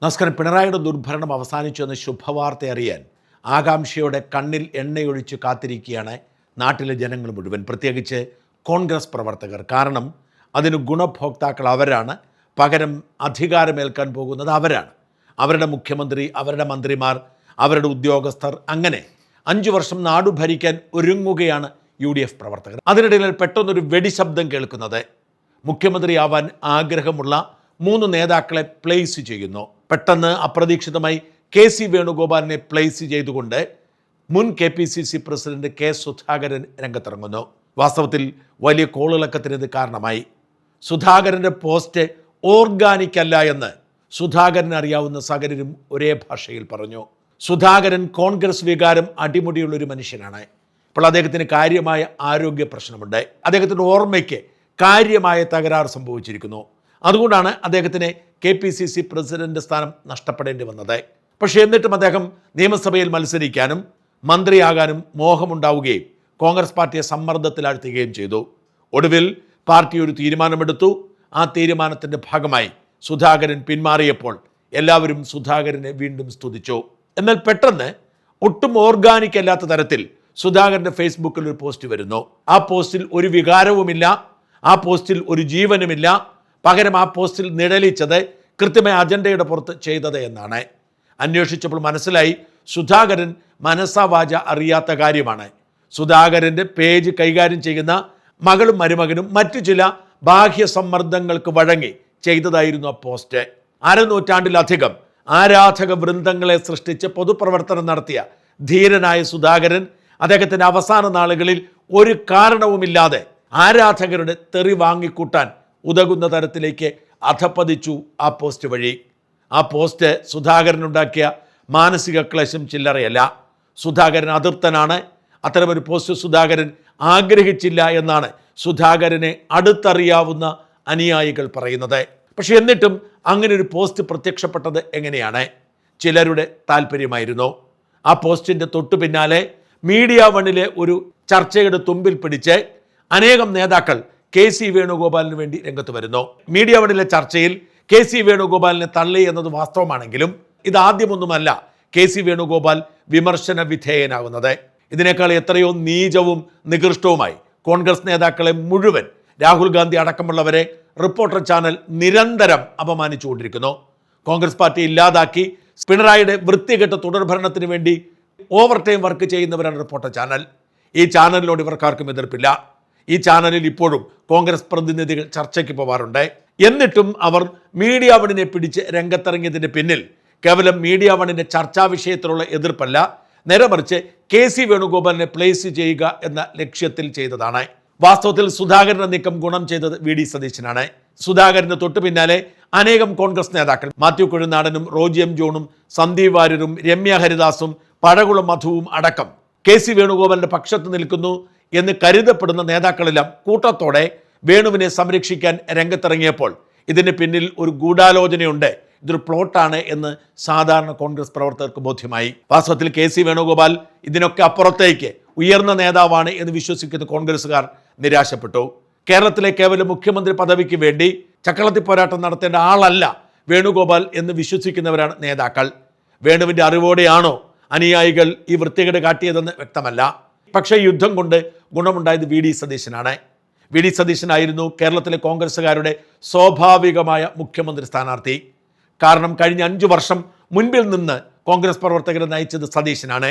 നമസ്കാരം. പിണറായിയുടെ ദുർഭരണം അവസാനിച്ചു എന്ന ശുഭവാർത്ത അറിയാൻ ആകാംക്ഷയോടെ കണ്ണിൽ എണ്ണയൊഴിച്ച് കാത്തിരിക്കുകയാണ് നാട്ടിലെ ജനങ്ങൾ മുഴുവൻ, പ്രത്യേകിച്ച് കോൺഗ്രസ് പ്രവർത്തകർ. കാരണം അതിന് ഗുണഭോക്താക്കൾ അവരാണ്, പകരം അധികാരമേൽക്കാൻ പോകുന്നത് അവരാണ്. അവരുടെ മുഖ്യമന്ത്രി, അവരുടെ മന്ത്രിമാർ, അവരുടെ ഉദ്യോഗസ്ഥർ, അങ്ങനെ 5 വർഷം നാടു ഭരിക്കാൻ ഒരുങ്ങുകയാണ് UDF പ്രവർത്തകർ. അതിനിടയിൽ പെട്ടെന്നൊരു വെടിശബ്ദം കേൾക്കുന്നത് മുഖ്യമന്ത്രിയാവാൻ ആഗ്രഹമുള്ള 3 നേതാക്കളെ പ്ലേസ് ചെയ്യുന്നു. പെട്ടെന്ന് അപ്രതീക്ഷിതമായി KC വേണുഗോപാലിനെ പ്ലേസ് ചെയ്തുകൊണ്ട് മുൻ KPCC പ്രസിഡന്റ് K സുധാകരൻ രംഗത്തിറങ്ങുന്നു. വാസ്തവത്തിൽ വലിയ കോളിളക്കത്തിന് ഇത് കാരണമായി. സുധാകരൻ്റെ പോസ്റ്റ് ഓർഗാനിക് അല്ല എന്ന് സുധാകരന് അറിയാവുന്ന സകലരും ഒരേ ഭാഷയിൽ പറഞ്ഞു. സുധാകരൻ കോൺഗ്രസ് വികാരം അടിമുടിയുള്ളൊരു മനുഷ്യനാണ്. ഇപ്പോൾ അദ്ദേഹത്തിന് കാര്യമായ ആരോഗ്യ പ്രശ്നമുണ്ട്. അദ്ദേഹത്തിൻ്റെ ഓർമ്മയ്ക്ക് കാര്യമായ തകരാറ് സംഭവിച്ചിരിക്കുന്നു. അതുകൊണ്ടാണ് അദ്ദേഹത്തിന് KPCC പ്രസിഡന്റ് സ്ഥാനം നഷ്ടപ്പെടേണ്ടി വന്നത്. പക്ഷേ എന്നിട്ടും അദ്ദേഹം നിയമസഭയിൽ മത്സരിക്കാനും മന്ത്രിയാകാനും മോഹമുണ്ടാവുകയും കോൺഗ്രസ് പാർട്ടിയെ സമ്മർദ്ദത്തിലാഴ്ത്തുകയും ചെയ്തു. ഒടുവിൽ പാർട്ടി ഒരു തീരുമാനമെടുത്തു. ആ തീരുമാനത്തിൻ്റെ ഭാഗമായി സുധാകരൻ പിന്മാറിയപ്പോൾ എല്ലാവരും സുധാകരനെ വീണ്ടും സ്തുതിച്ചു. എന്നാൽ പെട്ടെന്ന് ഒട്ടും ഓർഗാനിക് അല്ലാത്ത തരത്തിൽ സുധാകരൻ്റെ ഫേസ്ബുക്കിൽ ഒരു പോസ്റ്റ് വരുന്നു. ആ പോസ്റ്റിൽ ഒരു വികാരവുമില്ല, ആ പോസ്റ്റിൽ ഒരു ജീവനുമില്ല. പകരം ആ പോസ്റ്റിൽ നിഴലിച്ചത് കൃത്യമായ അജണ്ടയുടെ പുറത്ത് ചെയ്തത് എന്നാണ്. അന്വേഷിച്ചപ്പോൾ മനസ്സിലായി സുധാകരൻ മനസ്സാവാച അറിയാത്ത കാര്യമാണ്. സുധാകരൻ്റെ പേജ് കൈകാര്യം ചെയ്യുന്ന മകളും മരുമകനും മറ്റു ചില ബാഹ്യ സമ്മർദ്ദങ്ങൾക്ക് വഴങ്ങി ചെയ്തതായിരുന്നു ആ പോസ്റ്റ്. അരനൂറ്റാണ്ടിലധികം ആരാധക വൃന്ദങ്ങളെ സൃഷ്ടിച്ച് പൊതുപ്രവർത്തനം നടത്തിയ ധീരനായ സുധാകരൻ അദ്ദേഹത്തിൻ്റെ അവസാന നാളുകളിൽ ഒരു കാരണവുമില്ലാതെ ആരാധകരുടെ തെറി വാങ്ങിക്കൂട്ടാൻ ഉതകുന്ന തരത്തിലേക്ക് അധപ്പതിച്ചു ആ പോസ്റ്റ് വഴി. ആ പോസ്റ്റ് സുധാകരനുണ്ടാക്കിയ മാനസിക ക്ലേശം ചില്ലറയല്ല. സുധാകരൻ അതൃപ്തനാണ്. അത്തരമൊരു പോസ്റ്റ് സുധാകരൻ ആഗ്രഹിച്ചില്ല എന്നാണ് സുധാകരനെ അടുത്തറിയാവുന്ന അനുയായികൾ പറയുന്നത്. പക്ഷെ എന്നിട്ടും അങ്ങനെ ഒരു പോസ്റ്റ് പ്രത്യക്ഷപ്പെട്ടത് എങ്ങനെയാണ്? ചിലരുടെ താല്പര്യമായിരുന്നു. ആ പോസ്റ്റിൻ്റെ തൊട്ടു പിന്നാലെ മീഡിയ വണ്ണിലെ ഒരു ചർച്ചയുടെ തുമ്പിൽ പിടിച്ച് അനേകം നേതാക്കൾ KC വേണുഗോപാലിന് വേണ്ടി രംഗത്ത് വരുന്നു. മീഡിയ വണ്ണിലെ ചർച്ചയിൽ KC വേണുഗോപാലിനെ തള്ളി എന്നത് വാസ്തവമാണെങ്കിലും ഇതാദ്യമൊന്നുമല്ല KC വേണുഗോപാൽ വിമർശന വിധേയനാകുന്നത്. ഇതിനേക്കാൾ എത്രയോ നീചവും നികൃഷ്ടവുമായി കോൺഗ്രസ് നേതാക്കളെ മുഴുവൻ, രാഹുൽ ഗാന്ധി അടക്കമുള്ളവരെ റിപ്പോർട്ടർ ചാനൽ നിരന്തരം അപമാനിച്ചുകൊണ്ടിരിക്കുന്നു. കോൺഗ്രസ് പാർട്ടി ഇല്ലാതാക്കി പിണറായിയുടെ വൃത്തികെട്ട തുടർഭരണത്തിന് വേണ്ടി ഓവർ ടൈം വർക്ക് ചെയ്യുന്നവരാണ് റിപ്പോർട്ടർ ചാനൽ. ഈ ചാനലിനോട് ഇവർക്കാർക്കും എതിർപ്പില്ല. ഈ ചാനലിൽ ഇപ്പോഴും കോൺഗ്രസ് പ്രതിനിധികൾ ചർച്ചയ്ക്ക് പോവാറുണ്ട്. എന്നിട്ടും അവർ മീഡിയ വണ്ണിനെ പിടിച്ച് രംഗത്തിറങ്ങിയതിൻ്റെ പിന്നിൽ കേവലം മീഡിയ വണ്ണിൻ്റെ ചർച്ചാ വിഷയത്തിലുള്ള എതിർപ്പല്ല, നേരെ മറിച്ച് KC വേണുഗോപാലിനെ പ്ലേസ് ചെയ്യുക എന്ന ലക്ഷ്യത്തിൽ ചെയ്തതാണ്. വാസ്തവത്തിൽ സുധാകരന്റെ നീക്കം ഗുണം ചെയ്തത് VD സതീശനാണ്. സുധാകരന് തൊട്ടു പിന്നാലെ അനേകം കോൺഗ്രസ് നേതാക്കൾ, മാത്യു കുഴനാടനും റോജി M ജോണും സന്ദീപ് വാര്യരും രമ്യ ഹരിദാസും പഴകുളം മധുവും അടക്കം KC വേണുഗോപാലിന്റെ പക്ഷത്ത് നിൽക്കുന്നു എന്ന് കരുതപ്പെടുന്ന നേതാക്കളെല്ലാം കൂട്ടത്തോടെ വേണുവിനെ സംരക്ഷിക്കാൻ രംഗത്തിറങ്ങിയപ്പോൾ ഇതിന് പിന്നിൽ ഒരു ഗൂഢാലോചനയുണ്ട്, ഇതൊരു പ്ലോട്ടാണ് എന്ന് സാധാരണ കോൺഗ്രസ് പ്രവർത്തകർക്ക് ബോധ്യമായി. വാസ്തവത്തിൽ KC വേണുഗോപാൽ ഇതിനൊക്കെ അപ്പുറത്തേക്ക് ഉയർന്ന നേതാവാണ് എന്ന് വിശ്വസിക്കുന്ന കോൺഗ്രസ്സുകാർ നിരാശപ്പെട്ടു. കേരളത്തിലെ കേവലം മുഖ്യമന്ത്രി പദവിക്ക് വേണ്ടി ചക്രവർത്തി പോരാട്ടം നടത്തേണ്ട ആളല്ല വേണുഗോപാൽ എന്ന് വിശ്വസിക്കുന്നവരാണ് നേതാക്കൾ. വേണുവിൻ്റെ അറിവോടെയാണോ അനുയായികൾ ഈ വൃത്തികേട് കാട്ടിയതെന്ന് വ്യക്തമല്ല. പക്ഷേ യുദ്ധം കൊണ്ട് ഗുണമുണ്ടായത് VD സതീശനാണ്. VD സതീശനായിരുന്നു കേരളത്തിലെ കോൺഗ്രസ്സുകാരുടെ സ്വാഭാവികമായ മുഖ്യമന്ത്രി സ്ഥാനാർത്ഥി. കാരണം കഴിഞ്ഞ 5 വർഷം മുൻപിൽ നിന്ന് കോൺഗ്രസ് പ്രവർത്തകരെ നയിച്ചത് സതീശനാണ്.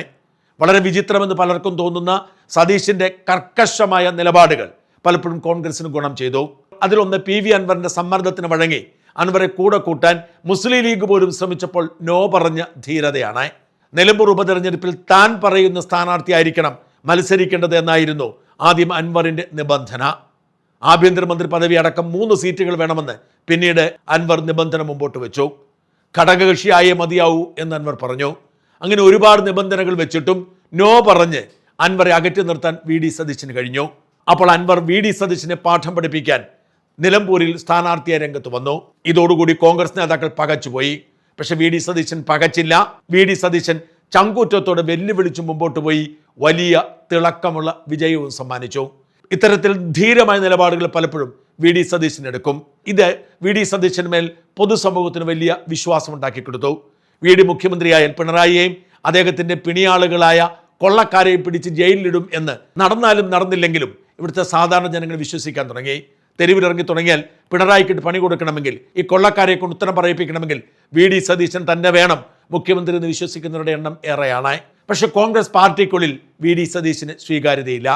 വളരെ വിചിത്രമെന്ന് പലർക്കും തോന്നുന്ന സതീശിൻ്റെ കർക്കശമായ നിലപാടുകൾ പലപ്പോഴും കോൺഗ്രസിന് ഗുണം ചെയ്തു. അതിലൊന്ന് PV അൻവറിൻ്റെ സമ്മർദ്ദത്തിന് വഴങ്ങി അൻവറെ കൂടെ കൂട്ടാൻ മുസ്ലിം ലീഗ് പോലും ശ്രമിച്ചപ്പോൾ നോ പറഞ്ഞ ധീരതയാണ്. നിലമ്പൂർ ഉപതെരഞ്ഞെടുപ്പിൽ താൻ പറയുന്ന സ്ഥാനാർത്ഥിയായിരിക്കണം മത്സരിക്കേണ്ടത് എന്നായിരുന്നു ആദ്യം അൻവറിൻ്റെ നിബന്ധന. ആഭ്യന്തരമന്ത്രി പദവി അടക്കം 3 സീറ്റുകൾ വേണമെന്ന് പിന്നീട് അൻവർ നിബന്ധന മുമ്പോട്ട് വെച്ചു. ഘടകകക്ഷിയായേ മതിയാവൂ എന്ന് അൻവർ പറഞ്ഞു. അങ്ങനെ ഒരുപാട് നിബന്ധനകൾ വെച്ചിട്ടും നോ പറഞ്ഞ് അൻവറെ അകറ്റി നിർത്താൻ VD സതീശന് കഴിഞ്ഞു. അപ്പോൾ അൻവർ VD സതീശനെ പാഠം പഠിപ്പിക്കാൻ നിലമ്പൂരിൽ സ്ഥാനാർത്ഥിയെ രംഗത്ത് വന്നു. ഇതോടുകൂടി കോൺഗ്രസ് നേതാക്കൾ പകച്ചുപോയി. പക്ഷെ VD സതീശൻ പകച്ചില്ല. VD സതീശൻ ചങ്കൂറ്റത്തോടെ വെല്ലുവിളിച്ചു മുമ്പോട്ട് പോയി വലിയ തിളക്കമുള്ള വിജയവും സമ്മാനിച്ചു. ഇത്തരത്തിൽ ധീരമായ നിലപാടുകൾ പലപ്പോഴും വി.ഡി. സതീശനെടുക്കും. ഇത് വി.ഡി. സതീശന്മേൽ പൊതുസമൂഹത്തിന് വലിയ വിശ്വാസം ഉണ്ടാക്കി കൊടുത്തു. വി.ഡി. മുഖ്യമന്ത്രിയായാൽ പിണറായിയെയും അദ്ദേഹത്തിൻ്റെ പിണിയാളുകളായ കൊള്ളക്കാരെയും പിടിച്ച് ജയിലിലിടും എന്ന് നടന്നാലും നടന്നില്ലെങ്കിലും ഇവിടുത്തെ സാധാരണ ജനങ്ങൾ വിശ്വസിക്കാൻ തുടങ്ങി. തെരുവിലിറങ്ങി തുടങ്ങിയാൽ പിണറായിക്കിട്ട് പണി കൊടുക്കണമെങ്കിൽ, ഈ കൊള്ളക്കാരെ കൊണ്ട് ഉത്തരം പറയിപ്പിക്കണമെങ്കിൽ വി.ഡി. സതീശൻ തന്നെ വേണം മുഖ്യമന്ത്രി എന്ന് വിശ്വസിക്കുന്നവരുടെ എണ്ണം ഏറെയാണ്. പക്ഷേ കോൺഗ്രസ് പാർട്ടിക്കുള്ളിൽ വി.ഡി. സതീശന് സ്വീകാര്യതയില്ല.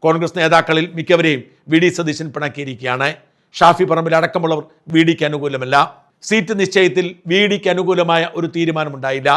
കോൺഗ്രസ് നേതാക്കളിൽ മിക്കവരെയും വി.ഡി. സതീശൻ പിണക്കിയിരിക്കുകയാണ്. ഷാഫി പറമ്പിൽ അടക്കമുള്ളവർ വി.ഡിക്ക് അനുകൂലമല്ല. സീറ്റ് നിശ്ചയത്തിൽ വി.ഡിക്ക് അനുകൂലമായ ഒരു തീരുമാനമുണ്ടായില്ല.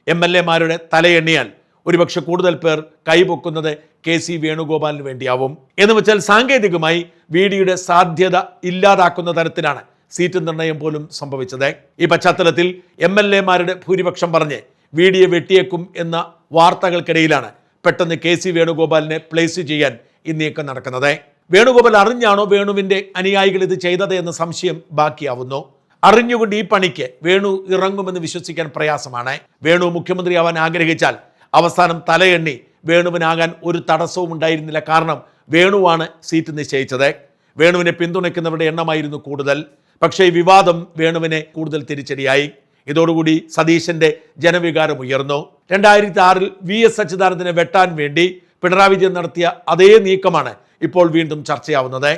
എം.എൽ.എമാരുടെ തലയെണ്ണിയാൽ ഒരുപക്ഷെ കൂടുതൽ പേർ കൈപൊക്കുന്നത് കെ.സി. വേണുഗോപാലിന് വേണ്ടിയാവും. എന്ന് വെച്ചാൽ സാങ്കേതികമായി വി.ഡിയുടെ സാധ്യത ഇല്ലാതാക്കുന്ന തരത്തിലാണ് സീറ്റ് നിർണയം പോലും സംഭവിച്ചത്. ഈ പശ്ചാത്തലത്തിൽ എം.എൽ.എമാരുടെ ഭൂരിപക്ഷം പറഞ്ഞ് വി.ഡിയെ വെട്ടിയേക്കും എന്ന വാർത്തകൾക്കിടയിലാണ് പെട്ടെന്ന് കെ.സി. വേണുഗോപാലിനെ പ്ലേസ് ചെയ്യാൻ ഈ നീക്കം നടക്കുന്നത്. വേണുഗോപാൽ അറിഞ്ഞാണോ വേണുവിൻ്റെ അനുയായികൾ ഇത് ചെയ്തത് എന്ന സംശയം ബാക്കിയാവുന്നു. അറിഞ്ഞുകൊണ്ട് ഈ പണിക്ക് വേണു ഇറങ്ങുമെന്ന് വിശ്വസിക്കാൻ പ്രയാസമാണ്. വേണു മുഖ്യമന്ത്രിയാവാൻ ആഗ്രഹിച്ചാൽ അവസാനം തലയെണ്ണി വേണുവിനാകാൻ ഒരു തടസ്സവും ഉണ്ടായിരുന്നില്ല. കാരണം വേണുവാണ് സീറ്റ് നിശ്ചയിച്ചത്. വേണുവിനെ പിന്തുണയ്ക്കുന്നവരുടെ എണ്ണമായിരുന്നു കൂടുതൽ. പക്ഷേ ഈ വിവാദം വേണുവിനെ കൂടുതൽ തിരിച്ചടിയായി. ഇതോടുകൂടി സതീശന്റെ ജനവികാരം ഉയർന്നു. 2006 വി.എസ്. അച്യുതാനന്ദനെ വെട്ടാൻ വേണ്ടി പിണറായി വിജയൻ നടത്തിയ അതേ നീക്കമാണ് ഇപ്പോൾ വീണ്ടും ചർച്ചയാവുന്നത്.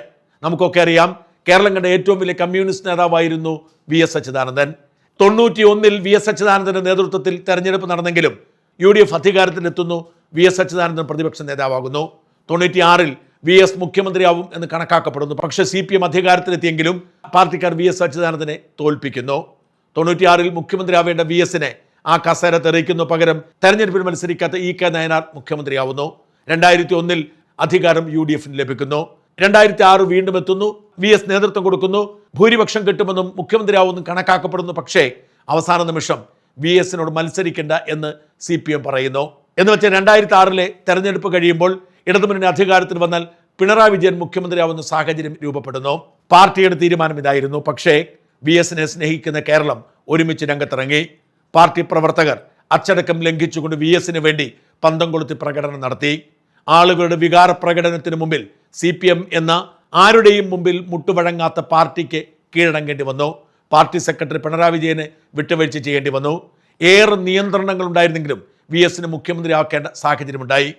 നമുക്കൊക്കെ അറിയാം, കേരളം കണ്ട ഏറ്റവും വലിയ കമ്മ്യൂണിസ്റ്റ് നേതാവായിരുന്നു വി.എസ്. അച്യുതാനന്ദൻ. 91 വി.എസ്. അച്യുതാനന്ദന്റെ നേതൃത്വത്തിൽ തെരഞ്ഞെടുപ്പ് നടന്നെങ്കിലും യു.ഡി.എഫ്. അധികാരത്തിലെത്തുന്നു. വി.എസ്. അച്യുതാനന്ദൻ പ്രതിപക്ഷ നേതാവാകുന്നു. 96 വി.എസ്. മുഖ്യമന്ത്രിയാവും എന്ന് കണക്കാക്കപ്പെടുന്നു. പക്ഷേ CPM അധികാരത്തിലെത്തിയെങ്കിലും പാർട്ടിക്കാർ വി.എസ്. അച്യുതാനന്ദനെ തോൽപ്പിക്കുന്നു. 96 മുഖ്യമന്ത്രിയാവേണ്ട വി.എസിനെ ആ കസേര തെറിയിക്കുന്നു. പകരം തെരഞ്ഞെടുപ്പിൽ മത്സരിക്കാത്ത ഇ.കെ. നായനാർ മുഖ്യമന്ത്രിയാവുന്നു. 2001 അധികാരം യു.ഡി.എഫിന് ലഭിക്കുന്നു. 2006 വീണ്ടും എത്തുന്നു. വി.എസ്. നേതൃത്വം കൊടുക്കുന്നു. ഭൂരിപക്ഷം കിട്ടുമെന്നും മുഖ്യമന്ത്രിയാവുമെന്നും കണക്കാക്കപ്പെടുന്നു. പക്ഷേ അവസാന നിമിഷം വി.എസിനോട് മത്സരിക്കേണ്ട എന്ന് CPM പറയുന്നു. എന്ന് വെച്ചാൽ 2006 തെരഞ്ഞെടുപ്പ് കഴിയുമ്പോൾ ഇടതുമുന്നണി അധികാരത്തിൽ വന്നാൽ പിണറായി വിജയൻ മുഖ്യമന്ത്രിയാവുന്ന സാഹചര്യം രൂപപ്പെടുന്നു. പാർട്ടിയുടെ തീരുമാനം ഇതായിരുന്നു. പക്ഷേ വി.എസിനെ സ്നേഹിക്കുന്ന കേരളം ഒരുമിച്ച് രംഗത്തിറങ്ങി. പാർട്ടി പ്രവർത്തകർ അച്ചടക്കം ലംഘിച്ചുകൊണ്ട് വി.എസിന് വേണ്ടി പന്തം കൊളുത്തി പ്രകടനം നടത്തി. ആളുകളുടെ വികാര പ്രകടനത്തിന് മുമ്പിൽ CPM എന്ന ആരുടെയും മുമ്പിൽ മുട്ടുവഴങ്ങാത്ത പാർട്ടിക്ക് കീഴടങ്ങേണ്ടി വന്നു. പാർട്ടി സെക്രട്ടറി പിണറായി വിജയന് വിട്ടുവീഴ്ച ചെയ്യേണ്ടി വന്നു. ഏറെ നിയന്ത്രണങ്ങൾ ഉണ്ടായിരുന്നെങ്കിലും വി.എസിന് മുഖ്യമന്ത്രിയാക്കേണ്ട സാഹചര്യമുണ്ടായി.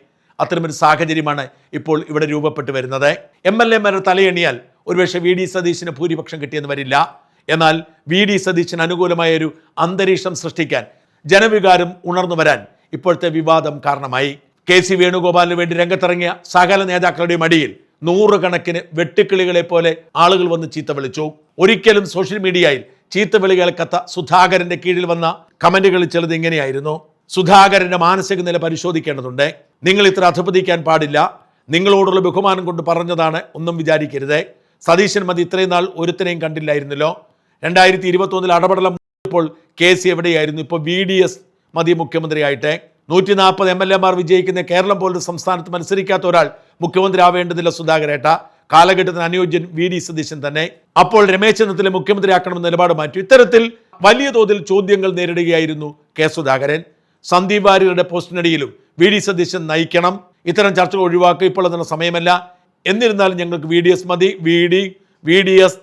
അത്തരമൊരു സാഹചര്യമാണ് ഇപ്പോൾ ഇവിടെ രൂപപ്പെട്ടു വരുന്നത്. എം.എൽ.എമാരുടെ തലയെണ്ണിയാൽ ഒരുപക്ഷെ വി.ഡി. സതീശന് ഭൂരിപക്ഷം കിട്ടിയെന്ന് വരില്ല. എന്നാൽ വി.ഡി. സതീശന് അനുകൂലമായ ഒരു അന്തരീക്ഷം സൃഷ്ടിക്കാൻ, ജനവികാരം ഉണർന്നു വരാൻ ഇപ്പോഴത്തെ വിവാദം കാരണമായി. കെ.സി. വേണുഗോപാലിന് വേണ്ടി രംഗത്തിറങ്ങിയ സകല നേതാക്കളുടെയും അടിയിൽ നൂറുകണക്കിന് വെട്ടുക്കിളികളെ പോലെ ആളുകൾ വന്ന് ചീത്ത വിളിച്ചു. ഒരിക്കലും സോഷ്യൽ മീഡിയയിൽ ചീത്ത വിളി കേൾക്കാത്ത സുധാകരന്റെ കീഴിൽ വന്ന കമന്റുകളിൽ ചിലത് ഇങ്ങനെയായിരുന്നു: സുധാകരന്റെ മാനസിക നില പരിശോധിക്കേണ്ടതുണ്ട്. നിങ്ങൾ ഇത്ര അധപതിക്കാൻ പാടില്ല. നിങ്ങളോടുള്ള ബഹുമാനം കൊണ്ട് പറഞ്ഞതാണ്, ഒന്നും വിചാരിക്കരുത്. സതീശൻ മതി, ഇത്രയും നാൾ ഒരുത്തനെയും കണ്ടില്ലായിരുന്നല്ലോ. 2021 അടപടലം ഇപ്പോൾ കെ.സി. എവിടെയായിരുന്നു? ഇപ്പോൾ VDS മതി മുഖ്യമന്ത്രിയായിട്ട്. 140 MLA വിജയിക്കുന്ന കേരളം പോലൊരു സംസ്ഥാനത്ത് മത്സരിക്കാത്ത ഒരാൾ മുഖ്യമന്ത്രി ആവേണ്ടതില്ല. സുധാകരേട്ട കാലഘട്ടത്തിന് അനുയോജ്യൻ വി.ഡി. സതീശൻ തന്നെ. അപ്പോൾ രമേശ് ചെന്നിത്തല മുഖ്യമന്ത്രിയാക്കണമെന്ന് നിലപാട് മാറ്റി. ഇത്തരത്തിൽ വലിയ തോതിൽ ചോദ്യങ്ങൾ നേരിടുകയായിരുന്നു കെ. സുധാകരൻ. സന്ദീപ് വാര്യരുടെ പോസ്റ്റിനടിയിലും വി.ഡി. സതീശൻ നയിക്കണം, ഇത്തരം ചർച്ചകൾ ഒഴിവാക്കുക, ഇപ്പോൾ അതിനുള്ള സമയമല്ല. എന്നിരുന്നാലും ഞങ്ങൾക്ക് VDS മതി, VDS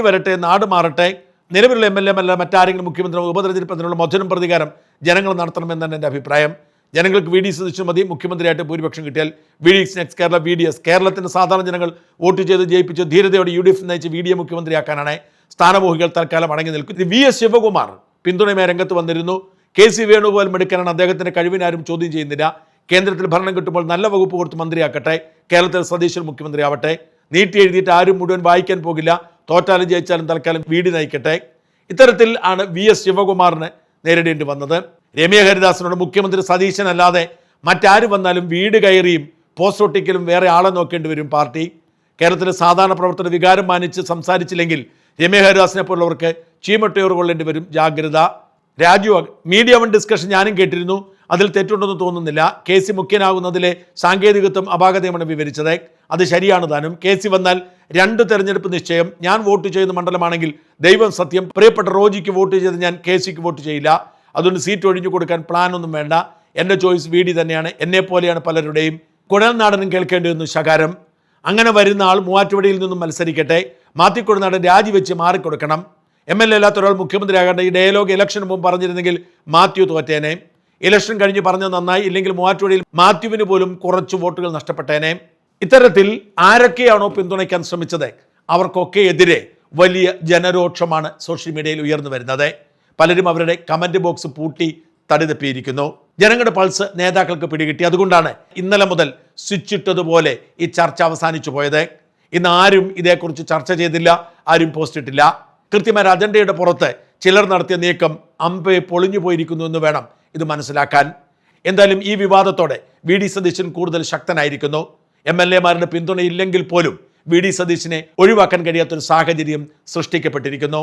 വരട്ടെ, നാട് മാറട്ടെ, നിലവിലുള്ള MLA അല്ല മറ്റാരെങ്കിലും മുഖ്യമന്ത്രി ഉപതെരഞ്ഞെടുപ്പിനുള്ള മൊത്തം പ്രതികാരം ജനങ്ങൾ നടത്തണമെന്നാണ് എൻ്റെ അഭിപ്രായം. ജനങ്ങൾക്ക് വി.ഡി. സതീശൻ മതി. മുഖ്യമന്ത്രിയായിട്ട് ഭൂരിപക്ഷം കിട്ടിയാൽ VDS നെക്സ്റ്റ് കേരള VDS. കേരളത്തിൻ്റെ സാധാരണ ജനങ്ങൾ വോട്ട് ചെയ്ത് ജയിപ്പിച്ച് ധീരതയോടെ UDF നയിച്ച് VDയെ മുഖ്യമന്ത്രിയാക്കാനാണ്. സ്ഥാനമോഹികൾ തൽക്കാലം അടങ്ങി നിൽക്കും. V.S. ശിവകുമാർ പിന്തുണയുമായി രംഗത്ത് വന്നിരുന്നു. കെ.സി. വേണുഗോപാൽ മെടുക്കാനാണ്. അദ്ദേഹത്തിൻ്റെ കഴിവിനാരും ചോദ്യം ചെയ്യുന്നില്ല. കേന്ദ്രത്തിൽ ഭരണം കിട്ടുമ്പോൾ നല്ല വകുപ്പ് കൊടുത്ത് മന്ത്രിയാക്കട്ടെ. കേരളത്തിൽ സതീശൻ മുഖ്യമന്ത്രിയാവട്ടെ. നീട്ടി എഴുതിയിട്ട് ആരും മുഴുവൻ വായിക്കാൻ പോകില്ല. തോറ്റാലും ജയിച്ചാലും തൽക്കാലം VD നയിക്കട്ടെ. ഇത്തരത്തിൽ ആണ് V.S. ശിവകുമാറിന് നേരിടേണ്ടി വന്നത്. രമ്യ ഹരിദാസിനോട് മുഖ്യമന്ത്രി സതീശൻ അല്ലാതെ മറ്റാരും വന്നാലും വീട് കയറിയും പോസ്റ്റ് ഒട്ടിക്കലും വേറെ ആളെ നോക്കേണ്ടി വരും പാർട്ടി. കേരളത്തിലെ സാധാരണ പ്രവർത്തന വികാരം മാനിച്ച് സംസാരിച്ചില്ലെങ്കിൽ രമ്യ ഹരിദാസിനെ പോലുള്ളവർക്ക് ചീമട്ടയോർ കൊള്ളേണ്ടി വരും. ജാഗ്രത. രാജു മീഡിയ വൺ ഡിസ്കഷൻ ഞാനും കേട്ടിരുന്നു. അതിൽ തെറ്റുണ്ടെന്ന് തോന്നുന്നില്ല. കെ.സി. മുഖ്യനാകുന്നതിലെ സാങ്കേതികത്വം അപാകതയുമാണ് വിവരിച്ചത്. അത് ശരിയാണ് താനും. കെ.സി. വന്നാൽ 2 തെരഞ്ഞെടുപ്പ് നിശ്ചയം. ഞാൻ വോട്ട് ചെയ്യുന്ന മണ്ഡലമാണെങ്കിൽ ദൈവം സത്യം, പ്രിയപ്പെട്ട റോജിക്ക് വോട്ട് ചെയ്ത് ഞാൻ കെ.സിക്ക് വോട്ട് ചെയ്യില്ല. അതുകൊണ്ട് സീറ്റ് ഒഴിഞ്ഞു കൊടുക്കാൻ പ്ലാനൊന്നും വേണ്ട. എൻ്റെ ചോയ്സ് VD തന്നെയാണ്. എന്നെപ്പോലെയാണ് പലരുടെയും. കുഴൽനാടനും കേൾക്കേണ്ടി വന്നു ശകാരം. അങ്ങനെ വരുന്ന ആൾ മൂവാറ്റുപുഴയിൽ നിന്നും മത്സരിക്കട്ടെ, മാത്യു കുഴൽനാടൻ രാജിവെച്ച് മാറിക്കൊടുക്കണം. MLA അല്ലാത്ത ഒരാൾ മുഖ്യമന്ത്രിയാകേണ്ട ഈ ഡയലോഗ് ഇലക്ഷന് മുമ്പ് പറഞ്ഞിരുന്നെങ്കിൽ മാത്യു തോറ്റേനെ. ഇലക്ഷൻ കഴിഞ്ഞ് പറഞ്ഞത് നന്നായി, ഇല്ലെങ്കിൽ മൂവാറ്റുപുഴയിൽ മാത്യുവിന് പോലും കുറച്ച് വോട്ടുകൾ നഷ്ടപ്പെട്ടേനെ. ഇത്തരത്തിൽ ആരൊക്കെയാണോ പിന്തുണയ്ക്കാൻ ശ്രമിച്ചത് അവർക്കൊക്കെ എതിരെ വലിയ ജനരോക്ഷമാണ് സോഷ്യൽ മീഡിയയിൽ ഉയർന്നു വരുന്നത്. പലരും അവരുടെ കമന്റ് ബോക്സ് പൂട്ടി തടി തപ്പിയിരിക്കുന്നു. ജനങ്ങളുടെ പൾസ് നേതാക്കൾക്ക് പിടികിട്ടി. അതുകൊണ്ടാണ് ഇന്നലെ മുതൽ സ്വിച്ച് ഇട്ടതുപോലെ ഈ ചർച്ച അവസാനിച്ചു പോയത്. ഇന്ന് ആരും ഇതേക്കുറിച്ച് ചർച്ച ചെയ്തില്ല, ആരും പോസ്റ്റ് ഇട്ടില്ല. കൃത്യമായ അജണ്ടയുടെ പുറത്ത് ചിലർ നടത്തിയ നീക്കം അമ്പെ പൊളിഞ്ഞു പോയിരിക്കുന്നു എന്ന് വേണം ഇത് മനസ്സിലാക്കാൻ. എന്തായാലും ഈ വിവാദത്തോടെ VD സതീശൻ കൂടുതൽ ശക്തനായിരിക്കുന്നു. MLA-മാരുടെ പിന്തുണയില്ലെങ്കിൽ പോലും VD സതീശനെ ഒഴിവാക്കാൻ കഴിയാത്തൊരു സാഹചര്യം സൃഷ്ടിക്കപ്പെട്ടിരിക്കുന്നു.